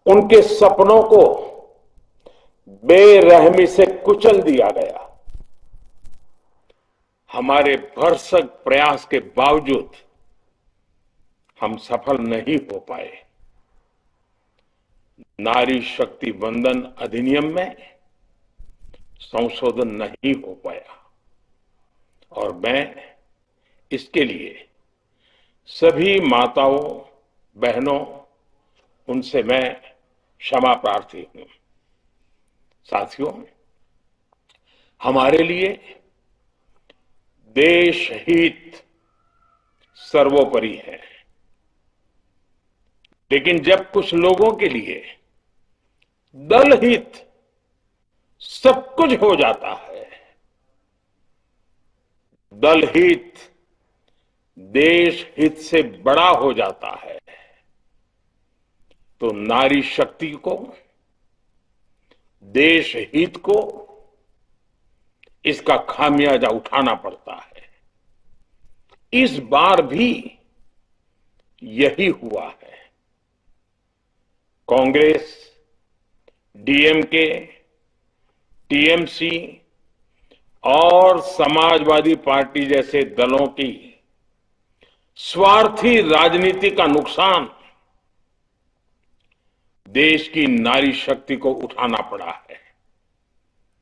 उनके सपनों को बेरहमी से कुचल दिया गया। हमारे भरसक प्रयास के बावजूद हम सफल नहीं हो पाए। नारी शक्ति वंदन अधिनियम में संशोधन नहीं हो पाया और मैं इसके लिए सभी माताओं बहनों उनसे मैं क्षमा प्रार्थी हूं। साथियों, हमारे लिए देश हित सर्वोपरि है, लेकिन जब कुछ लोगों के लिए दल हित सब कुछ हो जाता है, दल हित देश हित से बड़ा हो जाता है, तो नारी शक्ति को, देश हित को इसका खामियाजा उठाना पड़ता है। इस बार भी यही हुआ है। कांग्रेस, डीएमके, टीएमसी और समाजवादी पार्टी जैसे दलों की स्वार्थी राजनीति का नुकसान देश की नारी शक्ति को उठाना पड़ा है।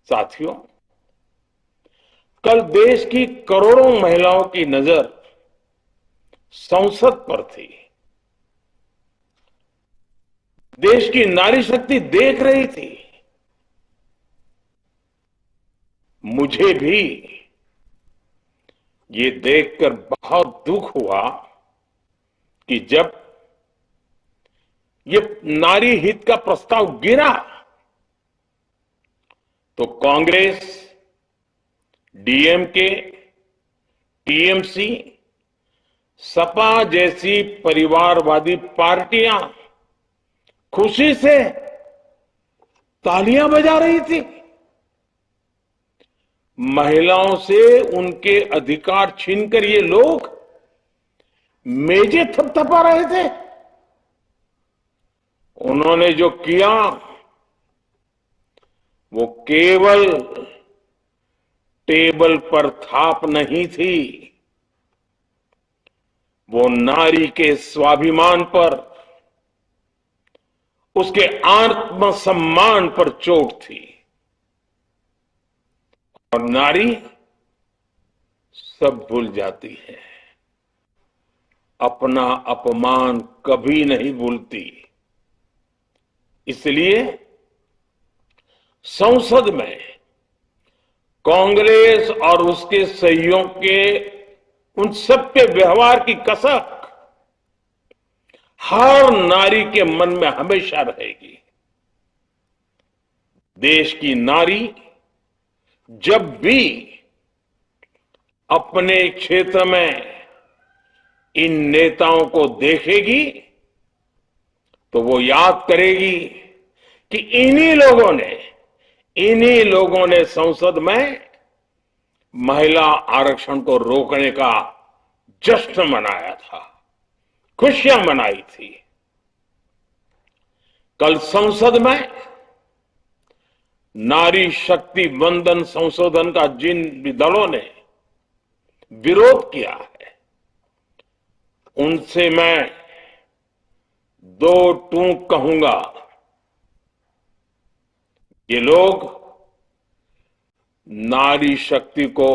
साथियों, कल देश की करोड़ों महिलाओं की नजर संसद पर थी। देश की नारी शक्ति देख रही थी। मुझे भी ये देखकर बहुत दुख हुआ कि जब ये नारी हित का प्रस्ताव गिरा तो कांग्रेस, डीएमके, टीएमसी, सपा जैसी परिवारवादी पार्टियां खुशी से तालियां बजा रही थी। महिलाओं से उनके अधिकार छीनकर ये लोग मेजें थपथपा रहे थे। उन्होंने जो किया वो केवल टेबल पर थाप नहीं थी, वो नारी के स्वाभिमान पर, उसके आत्मसम्मान पर चोट थी। और नारी सब भूल जाती है, अपना अपमान कभी नहीं भूलती। इसलिए संसद में कांग्रेस और उसके सहयोग के उन सब के व्यवहार की कसक हर नारी के मन में हमेशा रहेगी। देश की नारी जब भी अपने क्षेत्र में इन नेताओं को देखेगी तो वो याद करेगी कि इन्हीं लोगों ने संसद में महिला आरक्षण को रोकने का जश्न मनाया था, खुशियां मनाई थी। कल संसद में नारी शक्ति वंदन संशोधन का जिन दलों ने विरोध किया है, उनसे मैं दो टूक कहूंगा। ये लोग नारी शक्ति को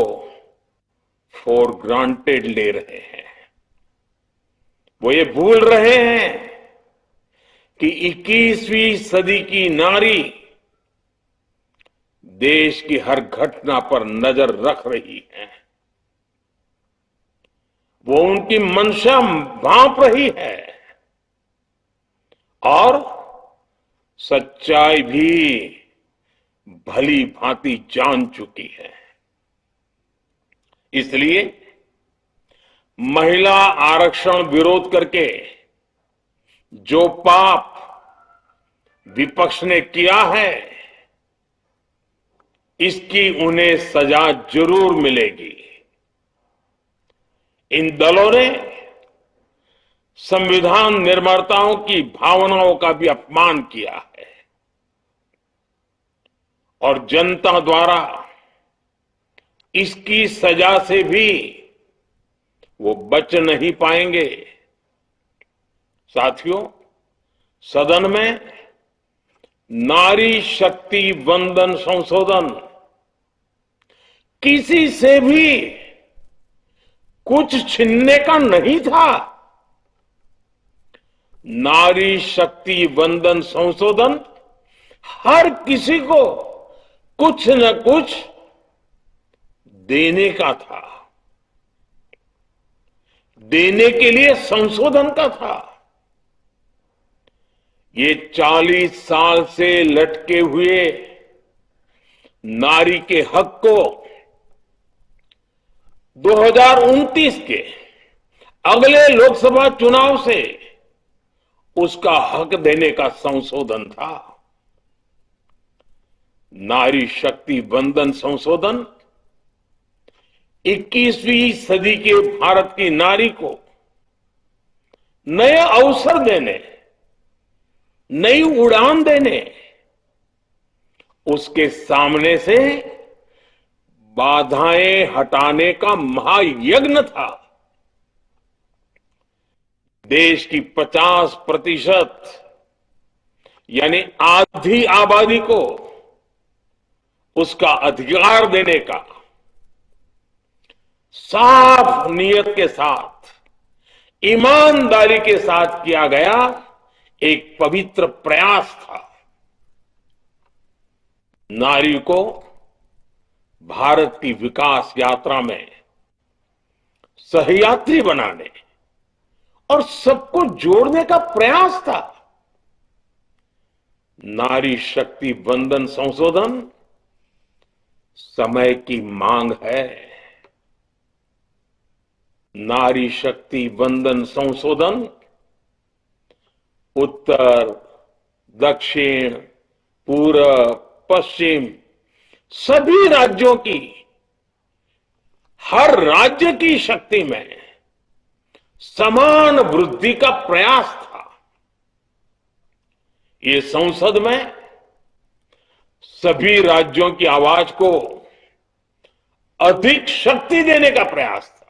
फॉर ग्रांटेड ले रहे हैं। वो ये भूल रहे हैं कि 21वीं सदी की नारी देश की हर घटना पर नजर रख रही है। वो उनकी मंशा भांप रही है और सच्चाई भी भली भांति जान चुकी है। इसलिए महिला आरक्षण विरोध करके जो पाप विपक्ष ने किया है, इसकी उन्हें सजा जरूर मिलेगी। इन दलों ने संविधान निर्माताओं की भावनाओं का भी अपमान किया है और जनता द्वारा इसकी सजा से भी वो बच नहीं पाएंगे। साथियों, सदन में नारी शक्ति वंदन संशोधन किसी से भी कुछ छीनने का नहीं था। नारी शक्ति वंदन संशोधन हर किसी को कुछ न कुछ देने का था, देने के लिए संशोधन का था। ये 40 साल से लटके हुए नारी के हक को 2029 के अगले लोकसभा चुनाव से उसका हक देने का संशोधन था। नारी शक्ति वंदन संशोधन 21वीं सदी के भारत की नारी को नए अवसर देने, नई उड़ान देने, उसके सामने से बाधाएं हटाने का महायज्ञ था। देश की 50% यानी आधी आबादी को उसका अधिकार देने का साफ नीयत के साथ, ईमानदारी के साथ किया गया एक पवित्र प्रयास था। नारी को भारत की विकास यात्रा में सहयात्री बनाने और सबको जोड़ने का प्रयास था। नारी शक्ति वंदन संशोधन समय की मांग है। नारी शक्ति वंदन संशोधन उत्तर, दक्षिण, पूर्व, पश्चिम सभी राज्यों की, हर राज्य की शक्ति में समान वृद्धि का प्रयास था। ये संसद में सभी राज्यों की आवाज को अधिक शक्ति देने का प्रयास था।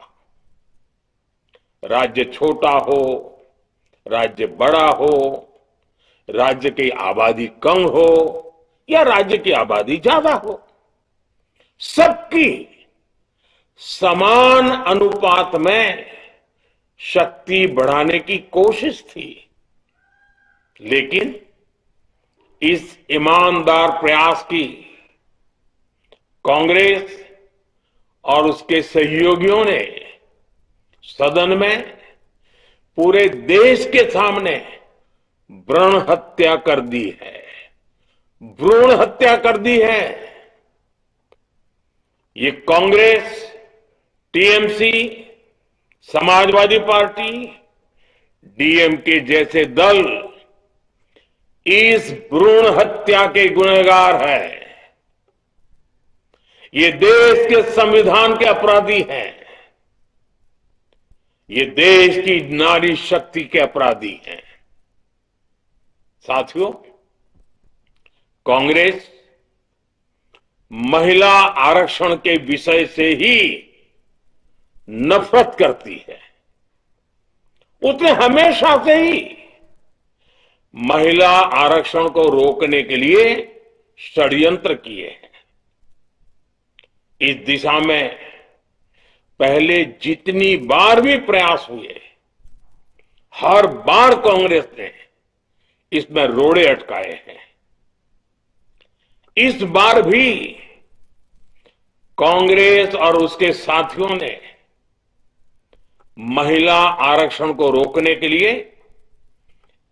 राज्य छोटा हो, राज्य बड़ा हो, राज्य की आबादी कम हो या राज्य की आबादी ज्यादा हो, सबकी समान अनुपात में शक्ति बढ़ाने की कोशिश थी। लेकिन इस ईमानदार प्रयास की कांग्रेस और उसके सहयोगियों ने सदन में पूरे देश के सामने भ्रूण हत्या कर दी है, भ्रूण हत्या कर दी है। ये Congress, TMC, Samajwadi party, DMK जैसे दल इस भ्रूण हत्या के गुनहगार है। ये देश के संविधान के अपराधी हैं। ये देश की नारी शक्ति के अपराधी हैं। साथियों, कांग्रेस महिला आरक्षण के विषय से ही नफरत करती है। उसने हमेशा से ही महिला आरक्षण को रोकने के लिए षड्यंत्र किए हैं। इस दिशा में पहले जितनी बार भी प्रयास हुए, हर बार कांग्रेस ने इसमें रोड़े अटकाए हैं। इस बार भी कांग्रेस और उसके साथियों ने महिला आरक्षण को रोकने के लिए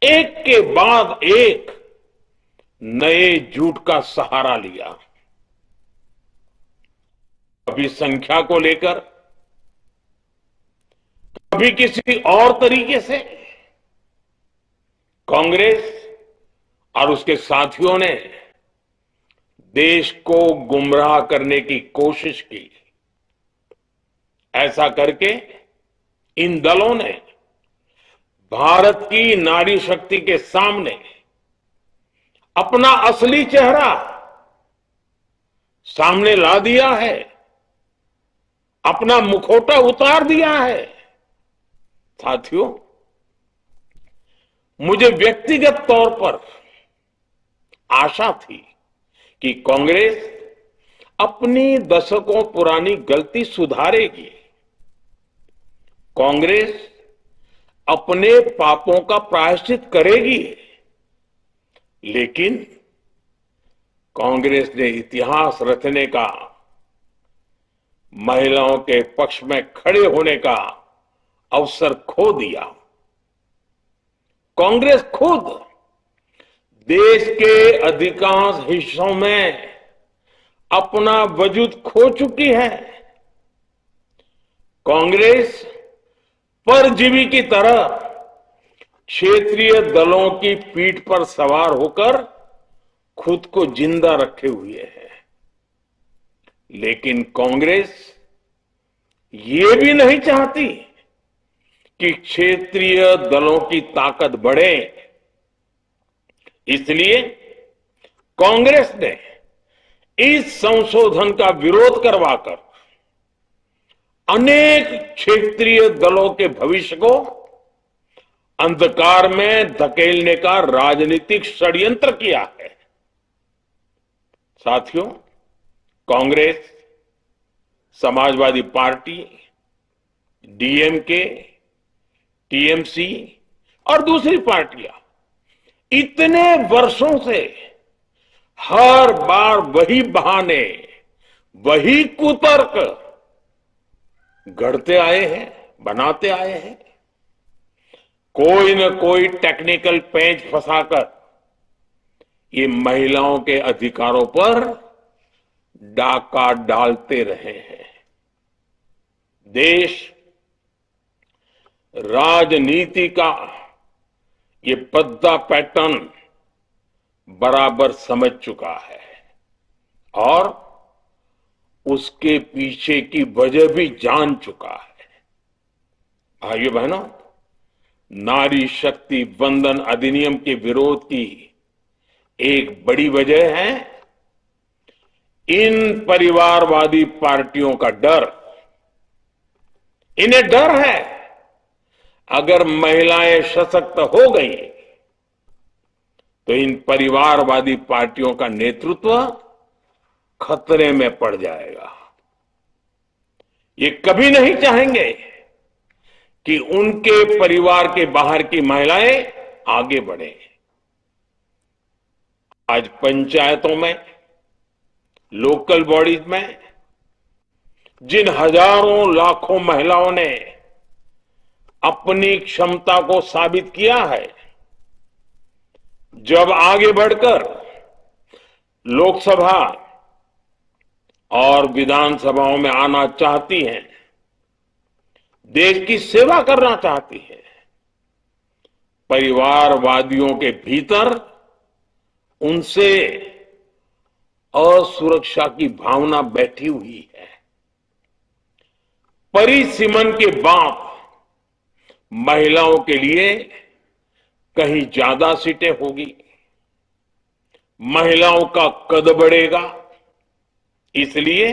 एक के बाद एक नए झूठ का सहारा लिया। कभी संख्या को लेकर, कभी किसी और तरीके से कांग्रेस और उसके साथियों ने देश को गुमराह करने की कोशिश की। ऐसा करके इन दलों ने भारत की नारी शक्ति के सामने अपना असली चेहरा सामने ला दिया है, अपना मुखौटा उतार दिया है। साथियों, मुझे व्यक्तिगत तौर पर आशा थी कि कांग्रेस अपनी दशकों पुरानी गलती सुधारेगी। कांग्रेस अपने पापों का प्रायश्चित करेगी, लेकिन कांग्रेस ने इतिहास रचने का, महिलाओं के पक्ष में खड़े होने का अवसर खो दिया। कांग्रेस खुद देश के अधिकांश हिस्सों में अपना वजूद खो चुकी है। कांग्रेस परजीवी की तरह क्षेत्रीय दलों की पीठ पर सवार होकर खुद को जिंदा रखे हुए है। लेकिन कांग्रेस ये भी नहीं चाहती कि क्षेत्रीय दलों की ताकत बढ़े। इसलिए कांग्रेस ने इस संशोधन का विरोध करवाकर अनेक क्षेत्रीय दलों के भविष्य को अंधकार में धकेलने का राजनीतिक षड्यंत्र किया है। साथियों, Congress, Samajwadi party, DMK, TMC और दूसरी पार्टियां इतने वर्षों से हर बार वही बहाने, वही कुतर्क गढ़ते आए हैं, बनाते आए हैं। कोई न कोई टेक्निकल पेंच फंसाकर ये महिलाओं के अधिकारों पर डाका डालते रहे हैं। देश राजनीति का ये बद्दा पैटर्न बराबर समझ चुका है और उसके पीछे की वजह भी जान चुका है। भाइयों बहनों, नारी शक्ति वंदन अधिनियम के विरोध की एक बड़ी वजह है इन परिवारवादी पार्टियों का डर। इन्हें डर है अगर महिलाएं सशक्त हो गई तो इन परिवारवादी पार्टियों का नेतृत्व खतरे में पड़ जाएगा। ये कभी नहीं चाहेंगे कि उनके परिवार के बाहर की महिलाएं आगे बढ़े। आज पंचायतों में, लोकल बॉडीज में जिन हजारों लाखों महिलाओं ने अपनी क्षमता को साबित किया है, जब आगे बढ़कर लोकसभा और विधानसभाओं में आना चाहती हैं, देश की सेवा करना चाहती है, परिवारवादियों के भीतर उनसे असुरक्षा की भावना बैठी हुई है। परिसीमन के बाद महिलाओं के लिए कहीं ज्यादा सीटें होगी, महिलाओं का कद बढ़ेगा। इसलिए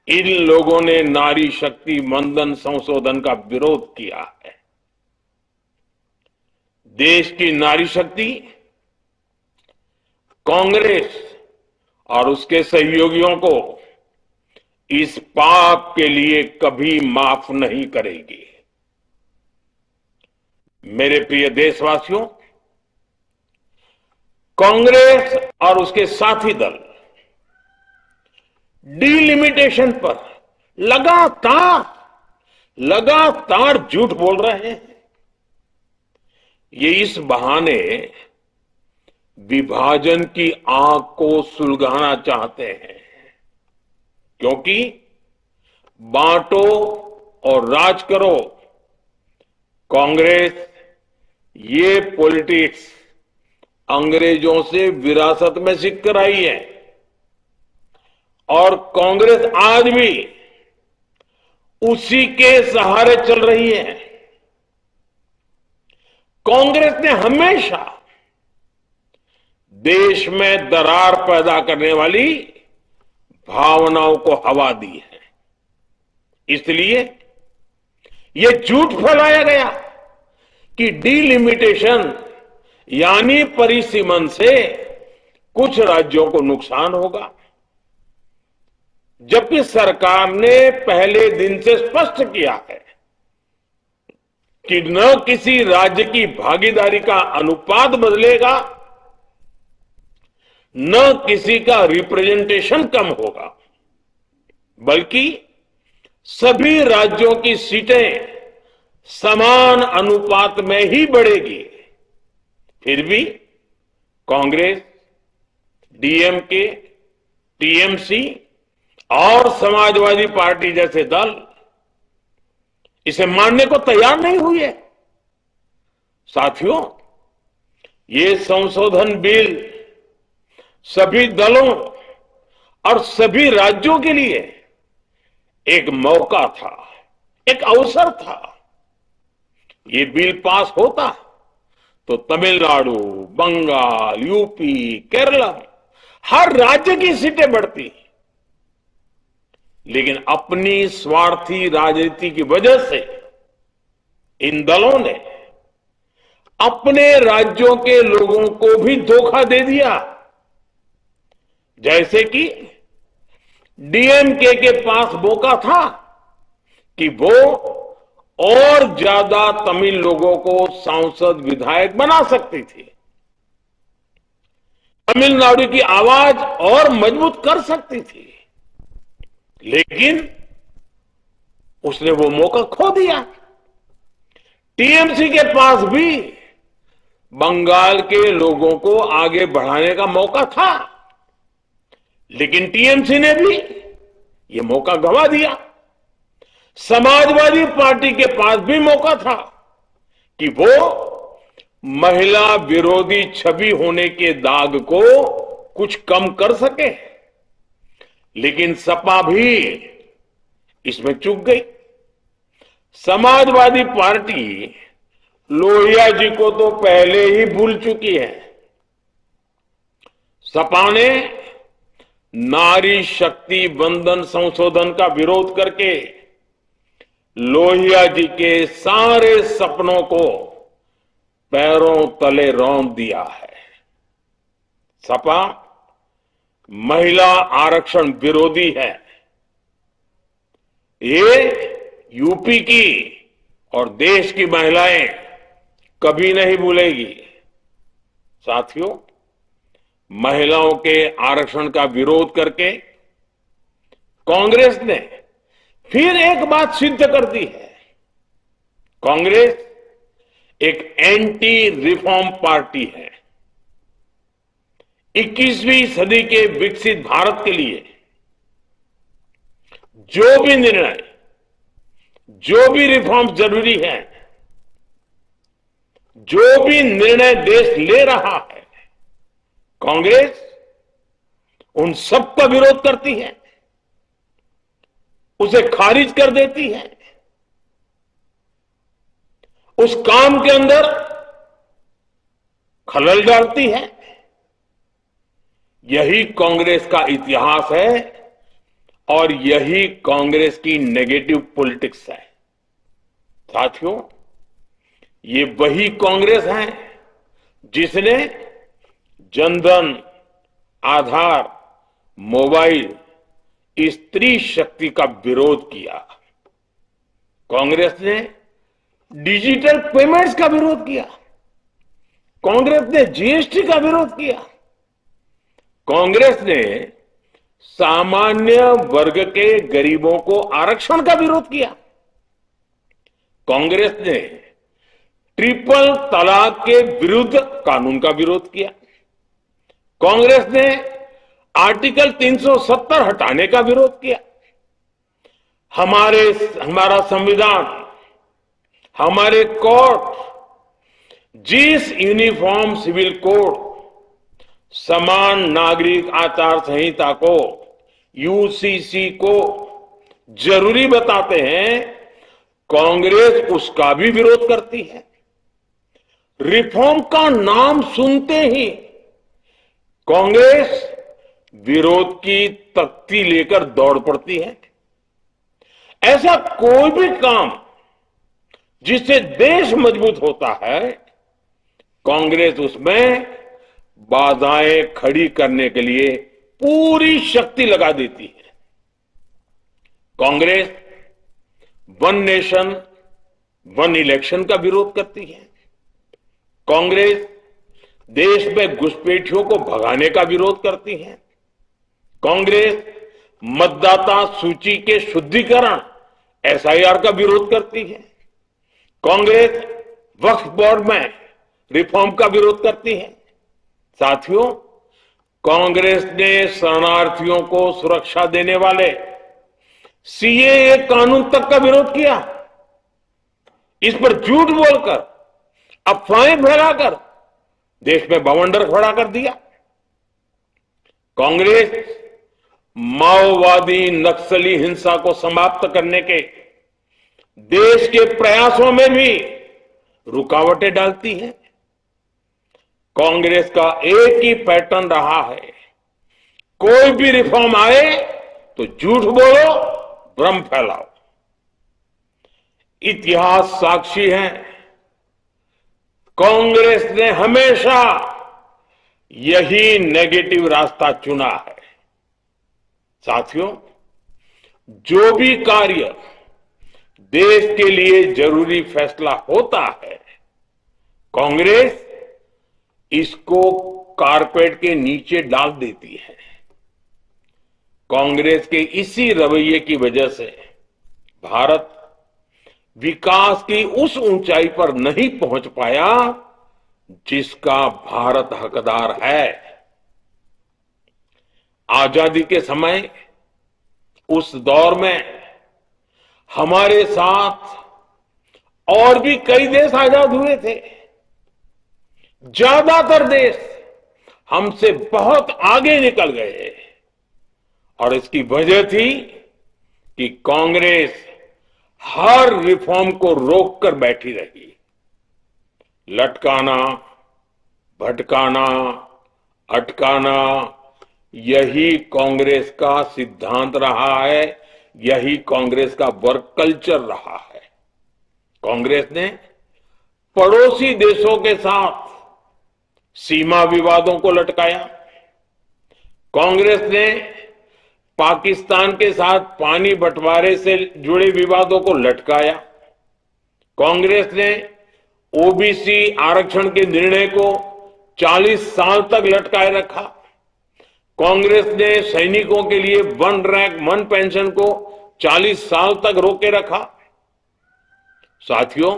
इन लोगों ने नारी शक्ति वंदन संशोधन का विरोध किया है। देश की नारी शक्ति कांग्रेस और उसके सहयोगियों को इस पाप के लिए कभी माफ नहीं करेगी। मेरे प्रिय देशवासियों, कांग्रेस और उसके साथी दल डिलिमिटेशन पर लगातार झूठ बोल रहे हैं। ये इस बहाने विभाजन की आग को सुलगाना चाहते हैं, क्योंकि बांटो और राज करो, कांग्रेस ये पॉलिटिक्स अंग्रेजों से विरासत में सीख कर आई है और कांग्रेस आज भी उसी के सहारे चल रही है। कांग्रेस ने हमेशा देश में दरार पैदा करने वाली भावनाओं को हवा दी है। इसलिए यह झूठ फैलाया गया कि डीलिमिटेशन यानी परिसीमन से कुछ राज्यों को नुकसान होगा, जबकि सरकार ने पहले दिन से स्पष्ट किया है कि न किसी राज्य की भागीदारी का अनुपात बदलेगा, न किसी का रिप्रेजेंटेशन कम होगा, बल्कि सभी राज्यों की सीटें समान अनुपात में ही बढ़ेगी। फिर भी कांग्रेस, डीएमके, टीएमसी और समाजवादी पार्टी जैसे दल इसे मानने को तैयार नहीं हुए। साथियों, ये संशोधन बिल सभी दलों और सभी राज्यों के लिए एक मौका था, एक अवसर था। ये बिल पास होता तो तमिलनाडु, बंगाल, यूपी, केरला हर राज्य की सीटें बढ़ती, लेकिन अपनी स्वार्थी राजनीति की वजह से इन दलों ने अपने राज्यों के लोगों को भी धोखा दे दिया। जैसे कि डीएमके के पास मौका था कि वो और ज्यादा तमिल लोगों को सांसद विधायक बना सकती थी, तमिलनाडु की आवाज और मजबूत कर सकती थी, लेकिन उसने वो मौका खो दिया। टीएमसी के पास भी बंगाल के लोगों को आगे बढ़ाने का मौका था, लेकिन टीएमसी ने भी ये मौका गंवा दिया। समाजवादी पार्टी के पास भी मौका था कि वो महिला विरोधी छवि होने के दाग को कुछ कम कर सके, लेकिन सपा भी इसमें चूक गई। समाजवादी पार्टी लोहिया जी को तो पहले ही भूल चुकी है। सपा ने नारी शक्ति वंदन संशोधन का विरोध करके लोहिया जी के सारे सपनों को पैरों तले रौंद दिया है। सपा महिला आरक्षण विरोधी है। ये यूपी की और देश की महिलाएं कभी नहीं भूलेगी। साथियों, महिलाओं के आरक्षण का विरोध करके कांग्रेस ने फिर एक बात सिद्ध कर दी है। कांग्रेस एक एंटी रिफॉर्म पार्टी है। 21वीं सदी के विकसित भारत के लिए जो भी निर्णय, जो भी रिफॉर्म जरूरी है, जो भी निर्णय देश ले रहा है, कांग्रेस उन सब का विरोध करती है, उसे खारिज कर देती है, उस काम के अंदर खलल डालती है। यही कांग्रेस का इतिहास है और यही कांग्रेस की नेगेटिव पॉलिटिक्स है। साथियों, ये वही कांग्रेस है जिसने जनधन, आधार, मोबाइल, स्त्री शक्ति का विरोध किया। कांग्रेस ने डिजिटल पेमेंट्स का विरोध किया। कांग्रेस ने जीएसटी का विरोध किया। कांग्रेस ने सामान्य वर्ग के गरीबों को आरक्षण का विरोध किया। कांग्रेस ने ट्रिपल तलाक के विरुद्ध कानून का विरोध किया। कांग्रेस ने आर्टिकल 370 हटाने का विरोध किया। हमारा संविधान, हमारे कोर्ट जिस यूनिफॉर्म सिविल कोड, समान नागरिक आचार संहिता को, यूसीसी को जरूरी बताते हैं, कांग्रेस उसका भी विरोध करती है। रिफॉर्म का नाम सुनते ही कांग्रेस विरोध की तख्ती लेकर दौड़ पड़ती है। ऐसा कोई भी काम जिससे देश मजबूत होता है, कांग्रेस उसमें बाधाएं खड़ी करने के लिए पूरी शक्ति लगा देती है। Congress one nation one election का विरोध करती है। कांग्रेस देश में घुसपैठियों को भगाने का विरोध करती है। कांग्रेस मतदाता सूची के शुद्धिकरण एसआईआर का विरोध करती है। कांग्रेस वक्फ बोर्ड में रिफॉर्म का विरोध करती है। साथियों, कांग्रेस ने शरणार्थियों को सुरक्षा देने वाले सीएए कानून तक का विरोध किया। इस पर झूठ बोलकर, अफवाहें फैलाकर देश में बवंडर खड़ा कर दिया। कांग्रेस माओवादी नक्सली हिंसा को समाप्त करने के देश के प्रयासों में भी रुकावटें डालती है। कांग्रेस का एक ही पैटर्न रहा है, कोई भी रिफॉर्म आए तो झूठ बोलो, भ्रम फैलाओ। इतिहास साक्षी है, कांग्रेस ने हमेशा यही नेगेटिव रास्ता चुना है। साथियों, जो भी कार्य देश के लिए जरूरी फैसला होता है, कांग्रेस इसको कारपेट के नीचे डाल देती है। कांग्रेस के इसी रवैये की वजह से भारत विकास की उस ऊंचाई पर नहीं पहुंच पाया जिसका भारत हकदार है। आजादी के समय उस दौर में हमारे साथ और भी कई देश आजाद हुए थे। ज्यादातर देश हमसे बहुत आगे निकल गए और इसकी वजह थी कि कांग्रेस हर रिफॉर्म को रोककर बैठी रही। लटकाना, भटकाना, अटकाना, यही कांग्रेस का सिद्धांत रहा है, यही कांग्रेस का वर्क कल्चर रहा है। कांग्रेस ने पड़ोसी देशों के साथ सीमा विवादों को लटकाया। कांग्रेस ने पाकिस्तान के साथ पानी बंटवारे से जुड़े विवादों को लटकाया। कांग्रेस ने ओबीसी आरक्षण के निर्णय को 40 साल तक लटकाए रखा। कांग्रेस ने सैनिकों के लिए वन रैंक वन पेंशन को 40 साल तक रोके रखा। साथियों,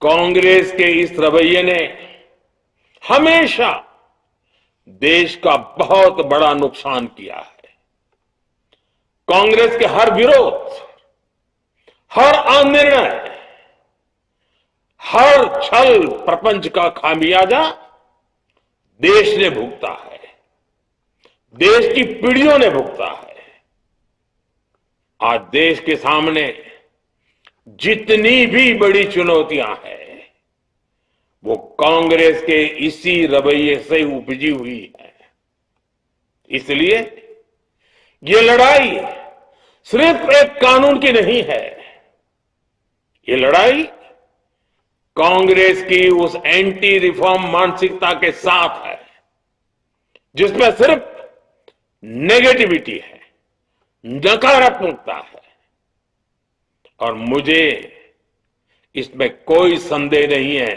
कांग्रेस के इस रवैये ने हमेशा देश का बहुत बड़ा नुकसान किया है। कांग्रेस के हर विरोध, हर अनिर्णय, हर छल प्रपंच का खामियाजा देश ने भुगता है, देश की पीढ़ियों ने भुगता है। आज देश के सामने जितनी भी बड़ी चुनौतियां हैं, वो कांग्रेस के इसी रवैये से उपजी हुई है। इसलिए ये लड़ाई सिर्फ एक कानून की नहीं है, ये लड़ाई कांग्रेस की उस एंटी रिफॉर्म मानसिकता के साथ है जिसमें सिर्फ नेगेटिविटी है, नकारात्मकता है। और मुझे इसमें कोई संदेह नहीं है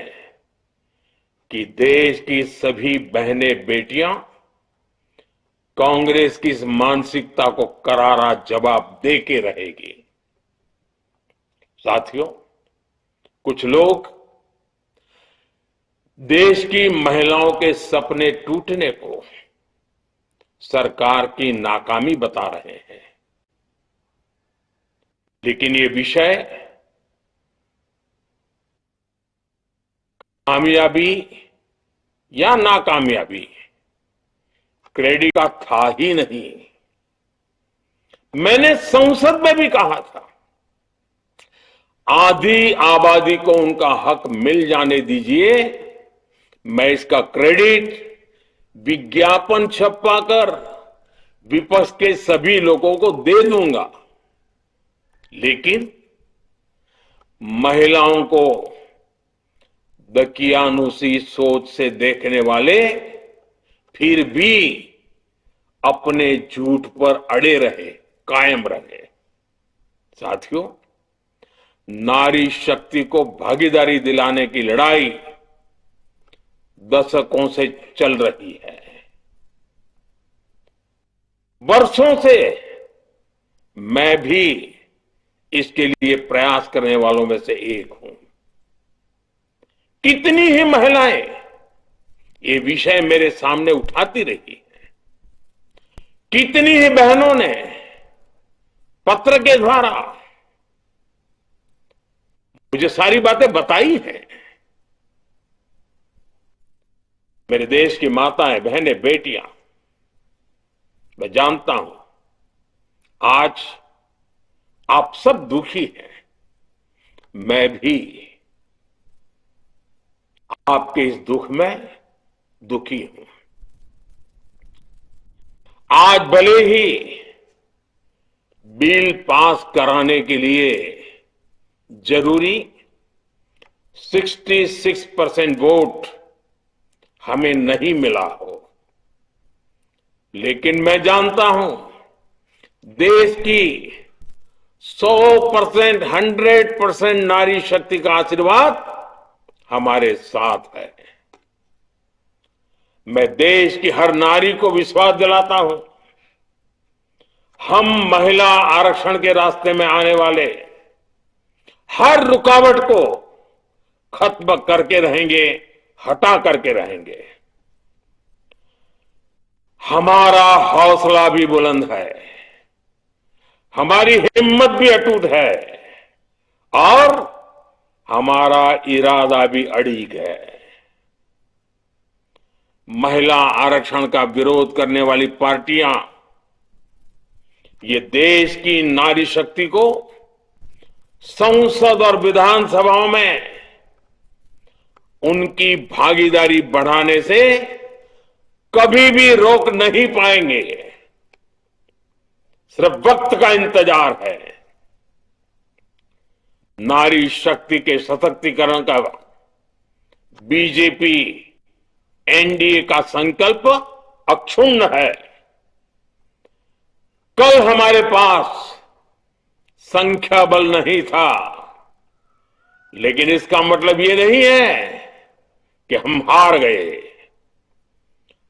कि देश की सभी बहनें बेटियां कांग्रेस की इस मानसिकता को करारा जवाब दे के रहेगी। साथियों, कुछ लोग देश की महिलाओं के सपने टूटने को सरकार की नाकामी बता रहे हैं, लेकिन ये विषय कामयाबी या नाकामयाबी क्रेडिट का था ही नहीं। मैंने संसद में भी कहा था, आधी आबादी को उनका हक मिल जाने दीजिए। मैं इसका क्रेडिट विज्ञापन छपवाकर विपक्ष के सभी लोगों को दे दूंगा, लेकिन महिलाओं को दकियानुसी सोच से देखने वाले फिर भी अपने झूठ पर अड़े रहे, कायम रहे। साथियों, नारी शक्ति को भागीदारी दिलाने की लड़ाई दशकों से चल रही है। वर्षों से मैं भी इसके लिए प्रयास करने वालों में से एक हूं। कितनी ही महिलाएं ये विषय मेरे सामने उठाती रही, कितनी ही बहनों ने पत्र के द्वारा मुझे सारी बातें बताई हैं। मेरे देश की माताएं, बहनें, बेटियां, मैं जानता हूं आज आप सब दुखी हैं। मैं भी आपके इस दुख में दुखी हूं। आज भले ही बिल पास कराने के लिए जरूरी 66% वोट हमें नहीं मिला हो, लेकिन मैं जानता हूं देश की 100%, 100% नारी शक्ति का आशीर्वाद हमारे साथ है। मैं देश की हर नारी को विश्वास दिलाता हूं, हम महिला आरक्षण के रास्ते में आने वाले हर रुकावट को खत्म करके रहेंगे, हटा करके रहेंगे। हमारा हौसला भी बुलंद है, हमारी हिम्मत भी अटूट है और हमारा इरादा भी अड़िग है। महिला आरक्षण का विरोध करने वाली पार्टियां ये देश की नारी शक्ति को संसद और विधानसभाओं में उनकी भागीदारी बढ़ाने से कभी भी रोक नहीं पाएंगे। सिर्फ वक्त का इंतजार है। नारी शक्ति के सशक्तिकरण का बीजेपी एनडीए का संकल्प अक्षुण्ण है। कल हमारे पास संख्या बल नहीं था, लेकिन इसका मतलब ये नहीं है कि हम हार गए।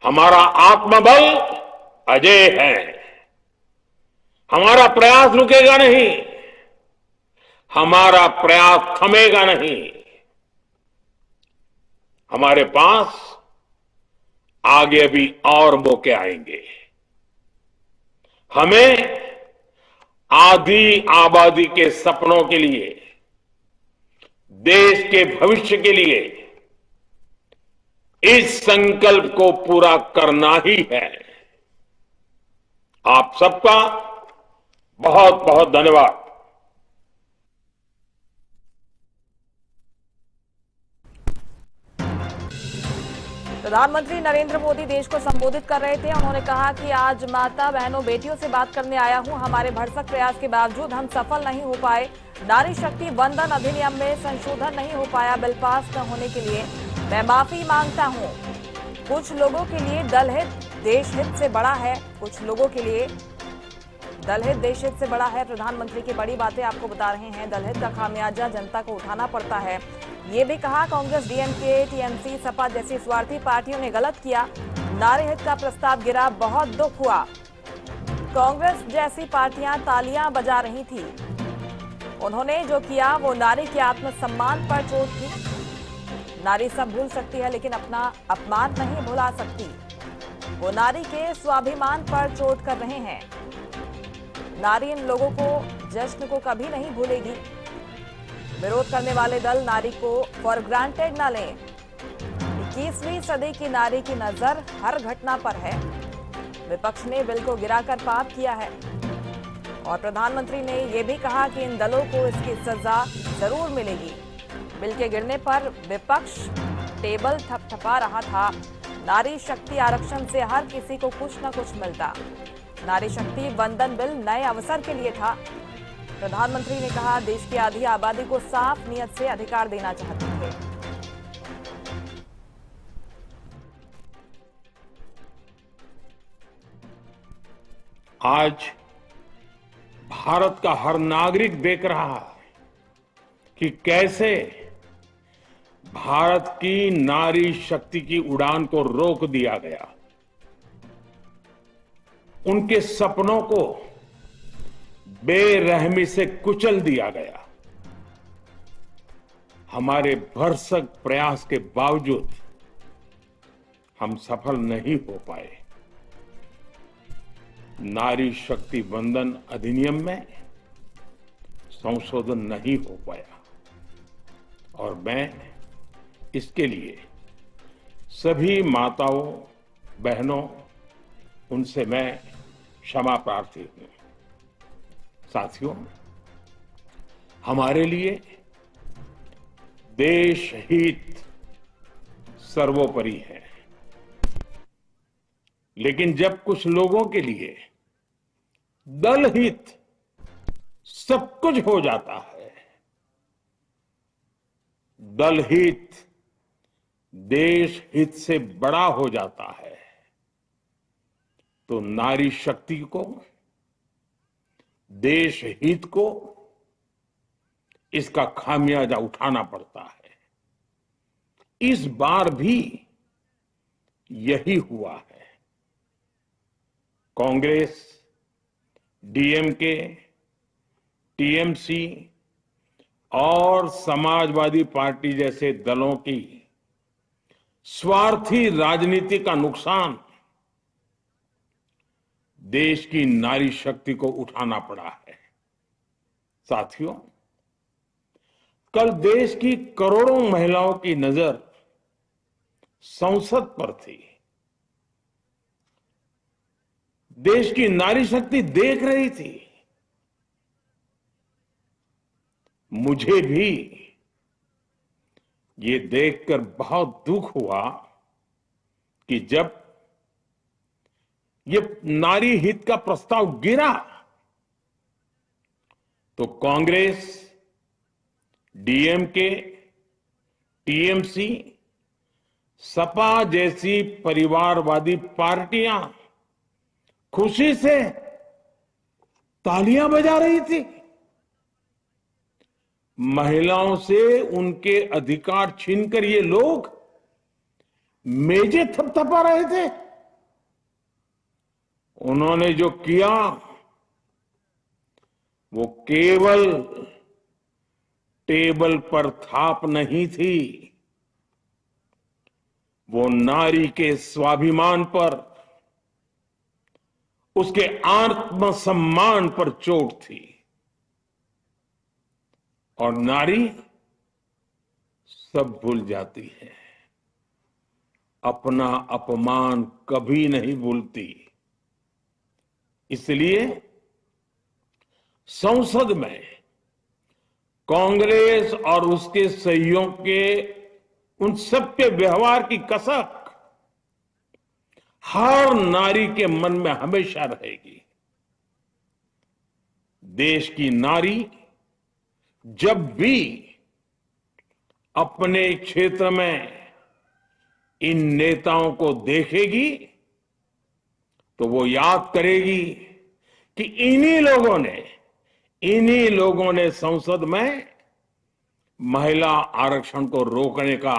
हमारा आत्मबल अजय है। हमारा प्रयास रुकेगा नहीं, हमारा प्रयास थमेगा नहीं। हमारे पास आगे भी और मौके आएंगे। हमें आधी आबादी के सपनों के लिए, देश के भविष्य के लिए इस संकल्प को पूरा करना ही है। आप सबका बहुत बहुत धन्यवाद। प्रधानमंत्री नरेंद्र मोदी देश को संबोधित कर रहे थे। उन्होंने कहा कि आज माता बहनों बेटियों से बात करने आया हूं। हमारे भरसक प्रयास के बावजूद हम सफल नहीं हो पाए। नारी शक्ति वंदन अधिनियम में संशोधन नहीं हो पाया। बिल पास न होने के लिए मैं माफी मांगता हूं। कुछ लोगों के लिए दल हित देश हित से बड़ा है। कुछ लोगों के लिए दल हित देश हित से बड़ा है। प्रधानमंत्री की बड़ी बातें आपको बता रहे हैं। दल हित का खामियाजा जनता को उठाना पड़ता है। ये भी कहा कांग्रेस, डीएमके, टीएमसी, सपा जैसी स्वार्थी पार्टियों ने गलत किया। नारी हित का प्रस्ताव गिरा, बहुत दुख हुआ। कांग्रेस जैसी पार्टियां तालियां बजा रही थी। उन्होंने जो किया वो नारी के आत्मसम्मान पर चोट थी। नारी सब भूल सकती है लेकिन अपना अपमान नहीं भुला सकती। वो नारी के स्वाभिमान पर चोट कर रहे हैं। नारी इन लोगों को, जश्न को कभी नहीं भूलेगी। विरोध करने वाले दल नारी को फॉर ग्रांटेड न लें। 21वीं सदी की नारी की नजर हर घटना पर है। विपक्ष ने बिल को गिराकर पाप किया है और प्रधानमंत्री ने ये भी कहा कि इन दलों को इसकी सजा जरूर मिलेगी। बिल के गिरने पर विपक्ष टेबल थपथपा रहा था। नारी शक्ति आरक्षण से हर किसी को कुछ न कुछ मिलता। नारी शक्ति वंदन बिल नए अवसर के लिए था। प्रधानमंत्री ने कहा देश की आधी आबादी को साफ नीयत से अधिकार देना चाहते थे। आज भारत का हर नागरिक देख रहा है कि कैसे भारत की नारी शक्ति की उड़ान को रोक दिया गया, उनके सपनों को बेरहमी से कुचल दिया गया। हमारे भरसक प्रयास के बावजूद हम सफल नहीं हो पाए। नारी शक्ति वंदन अधिनियम में संशोधन नहीं हो पाया और मैं इसके लिए सभी माताओं बहनों उनसे मैं क्षमा प्रार्थी हूं। साथियों, हमारे लिए देश हित सर्वोपरि है, लेकिन जब कुछ लोगों के लिए दल हित सब कुछ हो जाता है, दल हित देश हित से बड़ा हो जाता है, तो नारी शक्ति को, देश हित को इसका खामियाजा उठाना पड़ता है। इस बार भी यही हुआ है। कांग्रेस, डीएमके, टीएमसी और समाजवादी पार्टी जैसे दलों की स्वार्थी राजनीति का नुकसान देश की नारी शक्ति को उठाना पड़ा है। साथियों, कल देश की करोड़ों महिलाओं की नजर संसद पर थी। देश की नारी शक्ति देख रही थी। मुझे भी ये देखकर बहुत दुख हुआ कि जब ये नारी हित का प्रस्ताव गिरा तो कांग्रेस, डीएमके, टीएमसी, सपा जैसी परिवारवादी पार्टियां खुशी से तालियां बजा रही थी। महिलाओं से उनके अधिकार छीनकर ये लोग मेजें थपथपा रहे थे। उन्होंने जो किया वो केवल टेबल पर थाप नहीं थी, वो नारी के स्वाभिमान पर, उसके आत्मसम्मान पर चोट थी। और नारी सब भूल जाती है, अपना अपमान कभी नहीं भूलती। इसलिए संसद में कांग्रेस और उसके सहयोगियों के उन सबके व्यवहार की कसक हर नारी के मन में हमेशा रहेगी। देश की नारी जब भी अपने क्षेत्र में इन नेताओं को देखेगी तो वो याद करेगी कि इन्हीं लोगों ने संसद में महिला आरक्षण को रोकने का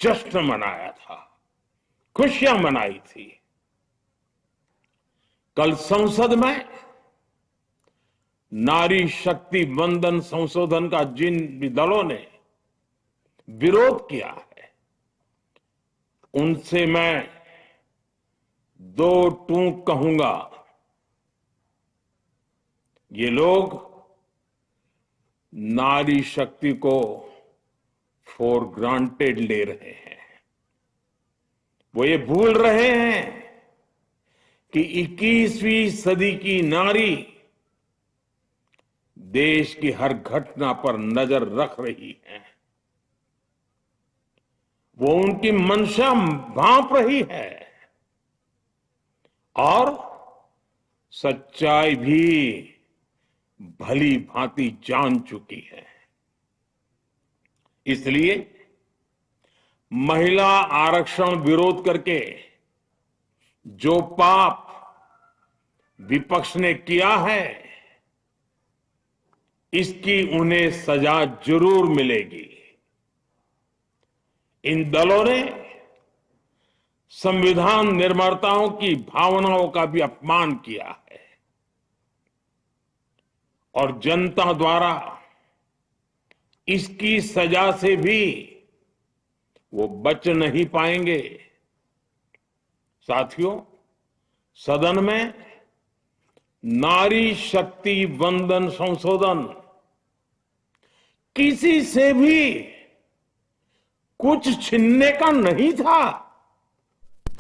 जश्न मनाया था, खुशियां मनाई थी। कल संसद में नारी शक्ति वंदन संशोधन का जिन भी दलों ने विरोध किया है, उनसे मैं दो टूक कहूंगा। ये लोग नारी शक्ति को फॉर ग्रांटेड ले रहे हैं। वो ये भूल रहे हैं कि 21वीं सदी की नारी देश की हर घटना पर नजर रख रही है। वो उनकी मंशा भांप रही है और सच्चाई भी भली भांति जान चुकी है। इसलिए महिला आरक्षण विरोध करके जो पाप विपक्ष ने किया है, इसकी उन्हें सजा जरूर मिलेगी। इन दलों ने संविधान निर्माताओं की भावनाओं का भी अपमान किया है और जनता द्वारा इसकी सजा से भी वो बच नहीं पाएंगे। साथियों, सदन में नारी शक्ति वंदन संशोधन किसी से भी कुछ छीनने का नहीं था।